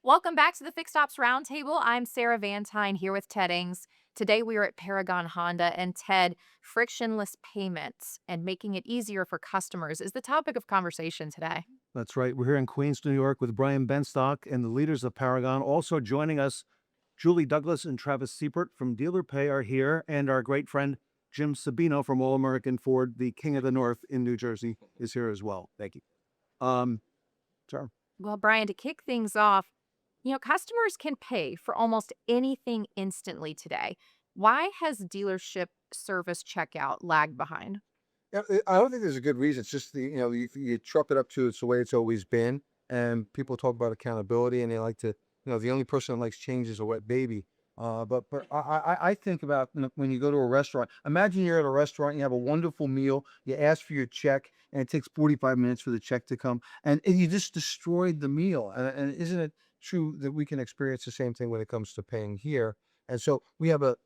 Welcome back to the Fixed Ops Roundtable. I'm Sarah Vantine here with Ted Ings. Today we are at Paragon Honda, and Ted, frictionless payments and making it easier for customers is the topic of conversation today. That's right. We're here in Queens, New York with Brian Benstock and the leaders of Paragon. Also joining us, Julie Douglas and Travis Siebert from Dealer Pay are here, and our great friend Jim Sabino from All American Ford, the King of the North in New Jersey, is here as well. Thank you. Um, sure. Well, Brian, to kick things off, customers can pay for almost anything instantly today. Why has dealership service checkout lagged behind? Yeah, I don't think there's a good reason. It's just you chalk it up to it's the way it's always been, and people talk about accountability, and they like to, the only person that likes change is a wet baby. But I think about when you go to a restaurant. Imagine you're at a restaurant, you have a wonderful meal, you ask for your check, and it takes 45 minutes for the check to come, and you just destroyed the meal. And isn't it true that we can experience the same thing when it comes to paying here? And so we have a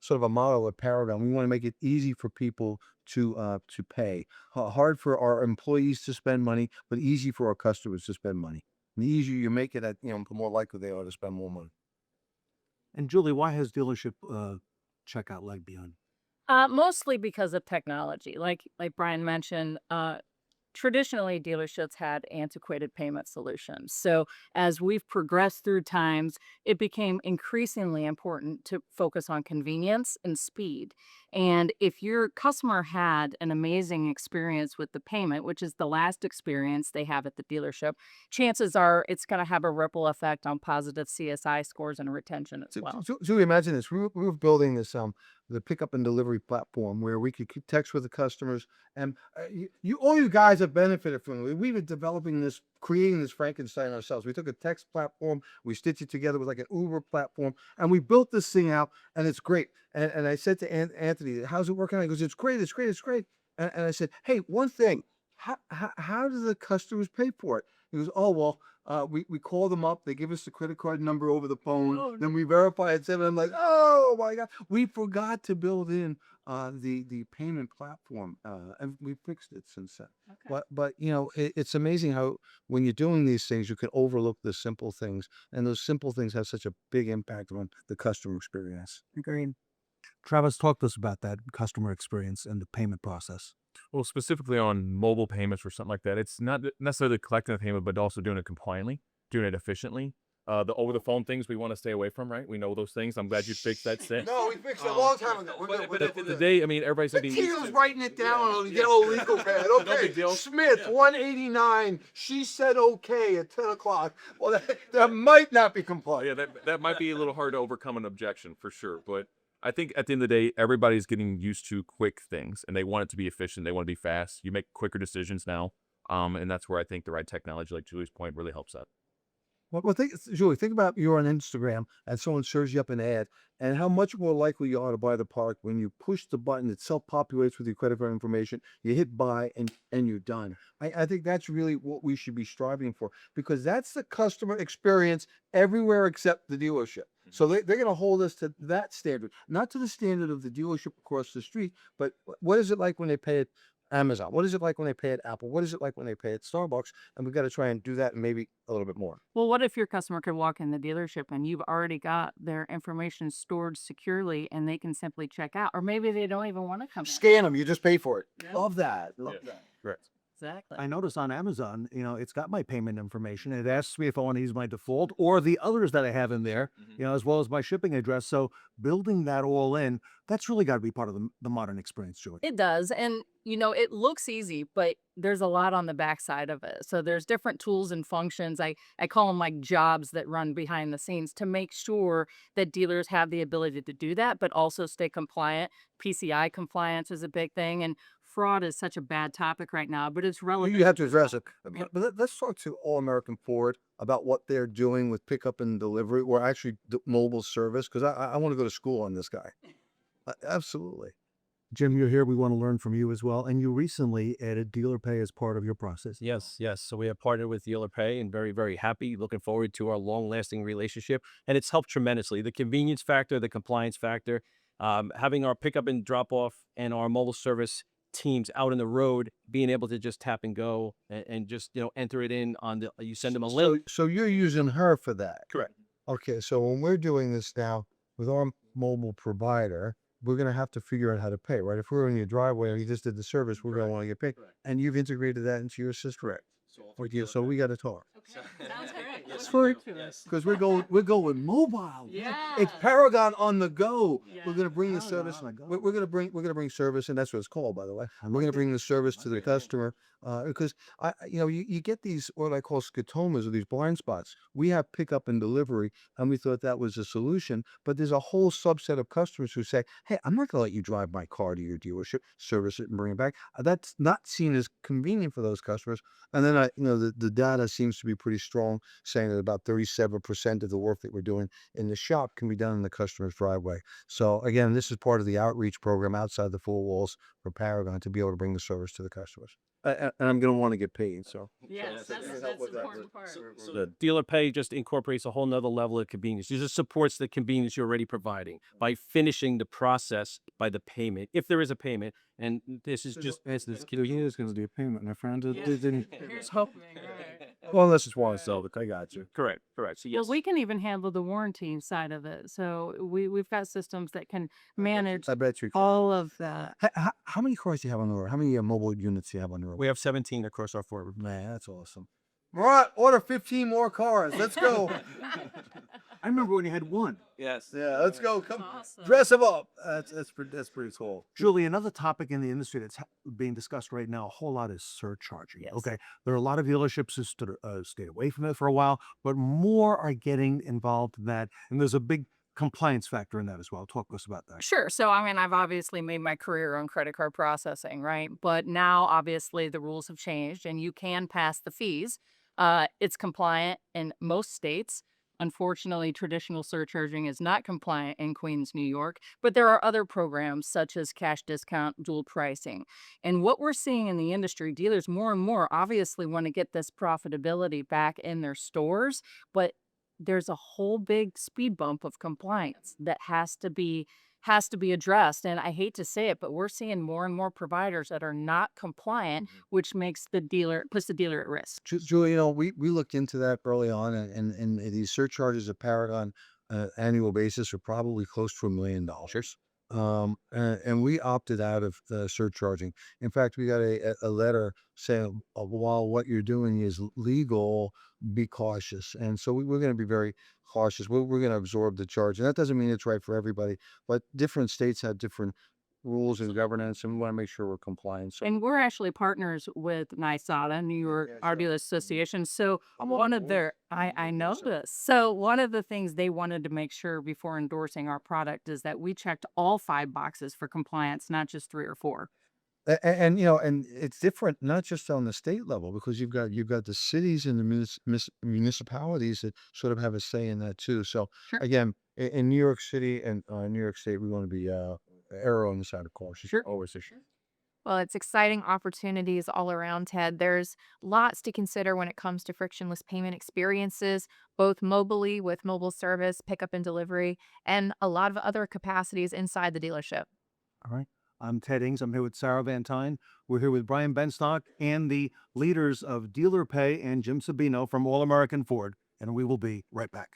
sort of a model at Paragon. We want to make it easy for people to pay. Hard for our employees to spend money, but easy for our customers to spend money. And the easier you make it, the more likely they are to spend more money. And Julie, why has dealership checkout lagged behind? Mostly because of technology. Like Brian mentioned, traditionally dealerships had antiquated payment solutions. So as we've progressed through times, it became increasingly important to focus on convenience and speed. And if your customer had an amazing experience with the payment, which is the last experience they have at the dealership, chances are it's going to have a ripple effect on positive CSI scores and retention as well. So imagine this. We were building this the pickup and delivery platform where we could keep text with the customers, and all you guys have benefited from it. We've been developing this, creating this Frankenstein ourselves. We took a text platform, we stitched it together with like an Uber platform, and we built this thing out, and it's great. And I said to Anthony, "How's it working out?" He goes, "It's great, it's great, it's great." And I said, "Hey, one thing, how do the customers pay for it?" He goes, "Oh, well, we call them up, they give us the credit card number over the phone, Oh, then we verify it." And I'm like, "Oh my God, we forgot to build in the payment platform, and we fixed it since then." okay. But it's amazing how when you're doing these things, you can overlook the simple things, and those simple things have such a big impact on the customer experience. Agreed. Travis, talk to us about that customer experience and the payment process. Well, specifically on mobile payments or something like that, it's not necessarily collecting the payment, but also doing it compliantly, doing it efficiently. The over the phone things we want to stay away from, right? We know those things. I'm glad you fixed that. No, we fixed it a long time ago. But at the end of the day, I mean, everybody's gonna be used Tina's to. writing it down on the Yeah. yellow legal pad. No Okay, big deal. Smith, Yeah. 189. She said okay at 10 o'clock. Well, that might not be Oh, compliant. yeah, that might be a little hard to overcome an objection for sure. But I think at the end of the day, everybody's getting used to quick things and they want it to be efficient. They want to be fast. You make quicker decisions now. And that's where I think the right technology, like Julie's point, really helps out. Well, Julie, think about you're on Instagram and someone serves you up an ad, and how much more likely you are to buy the product when you push the button. It self-populates with your credit card information. You hit buy, and you're done. I think that's really what we should be striving for, because that's the customer experience everywhere except the dealership. So they're going to hold us to that standard, not to the standard of the dealership across the street. But what is it like when they pay at Amazon? What is it like when they pay at Apple? What is it like when they pay at Starbucks? And we've got to try and do that, and maybe a little bit more. Well, what if your customer could walk in the dealership and you've already got their information stored securely and they can simply check out? Or maybe they don't even want to come in. Scan them, you just pay for it. Yeah. Love that. Love Yeah. that. Correct. Exactly. I noticed on Amazon, it's got my payment information. It asks me if I want to use my default or the others that I have in there, as well as my shipping address. So building that all in, that's really got to be part of the modern experience, Julie. It does. And, it looks easy, but there's a lot on the backside of it. So there's different tools and functions. I call them like jobs that run behind the scenes to make sure that dealers have the ability to do that, but also stay compliant. PCI compliance is a big thing. And fraud is such a bad topic right now, but it's Well, relevant. you have to address it. Yep. But let's talk to All American Ford about what they're doing with pickup and delivery, or actually mobile service, because I want to go to school on this guy. Absolutely. Jim, you're here. We want to learn from you as well. And you recently added dealer pay as part of your process. Yes, yes. So we have partnered with Dealer Pay and very, very happy. Looking forward to our long-lasting relationship, and it's helped tremendously. The convenience factor, the compliance factor, having our pickup and drop off and our mobile service teams out on the road being able to just tap and go and just, enter it in on you send them a link. So you're using her for that. Correct. Okay, so when we're doing this now with our mobile provider, we're gonna have to figure out how to pay, right? If we're in your driveway and you just did the service, we're gonna want to get paid. And you've integrated that into your system. Correct. Okay, so we gotta talk. Sounds great. It's for because we're going mobile. Yeah. It's Paragon on the go. We're Yeah. gonna bring the service. We're gonna bring service, and that's what it's called, by the way. We're gonna bring the service to the customer because you get these what I call scotomas or these blind spots. We have pickup and delivery, and we thought that was a solution. But there's a whole subset of customers who say, "Hey, I'm not gonna let you drive my car to your dealership, service it, and bring it back." That's not seen as convenient for those customers. And then the data seems to be pretty strong, saying that about 37% of the work that we're doing in the shop can be done in the customer's driveway. So again, this is part of the outreach program outside the four walls for Paragon to be able to bring the service to the customers. And I'm going to want to get paid. So Yes, that's the important part. The dealer pay just incorporates a whole nother level of convenience. It just supports the convenience you're already providing by finishing the process by the payment, if there is a payment. And this is just As this kilo is going to do a payment, my friend. Here's hoping, right? well, unless it's want to sell it, I got you. correct. So yes, Well, we can even handle the warranty side of it. So we've got systems that can manage I bet you. all of that. How many cars do you have on the road? How many mobile units do you have on the road? we have 17 across our four. Man, that's awesome. All right, order 15 more cars. Let's go. I remember when you had one. Yes. Yeah, let's go. Come Awesome. dress them up. That's pretty cool. Julie, another topic in the industry that's being discussed right now a whole lot is surcharging. Yes. Okay, there are a lot of dealerships who stayed away from it for a while, but more are getting involved in that, and there's a big compliance factor in that as well. Talk to us about that. Sure. So, I mean, I've obviously made my career on credit card processing, right? But now, obviously, the rules have changed and you can pass the fees. It's compliant in most states. Unfortunately, traditional surcharging is not compliant in Queens, New York, but there are other programs such as cash discount, dual pricing. And what we're seeing in the industry, dealers more and more obviously want to get this profitability back in their stores, but there's a whole big speed bump of compliance that has to be addressed. And I hate to say it, but we're seeing more and more providers that are not compliant, which puts the dealer at risk. Julie, we looked into that early on, and these surcharges at Paragon annual basis are probably close to $1 million. And we opted out of surcharging. In fact, we got a letter saying, while what you're doing is legal, be cautious. And so we're going to be very cautious. We're going to absorb the charge. And that doesn't mean it's right for everybody, but different states have different rules and governance, and we want to make sure we're compliant. So And we're actually partners with NYSADA, New York Yeah, Auto sure. Dealers Association. So I'm one on of board. their, I know this. So one of the things they wanted to make sure before endorsing our product is that we checked all 5 boxes for compliance, not just 3 or 4. And it's different not just on the state level, because you've got the cities and the municipalities that sort of have a say in that too. So Sure. again, in New York City and New York State, we want to be err on the side of caution. Sure. Always. Sure. Well, it's exciting opportunities all around, Ted. There's lots to consider when it comes to frictionless payment experiences, both mobily with mobile service, pickup and delivery, and a lot of other capacities inside the dealership. All right. I'm Ted Ings. I'm here with Sarah Vantine. We're here with Brian Benstock and the leaders of Dealer Pay and Jim Sabino from All American Ford, and we will be right back.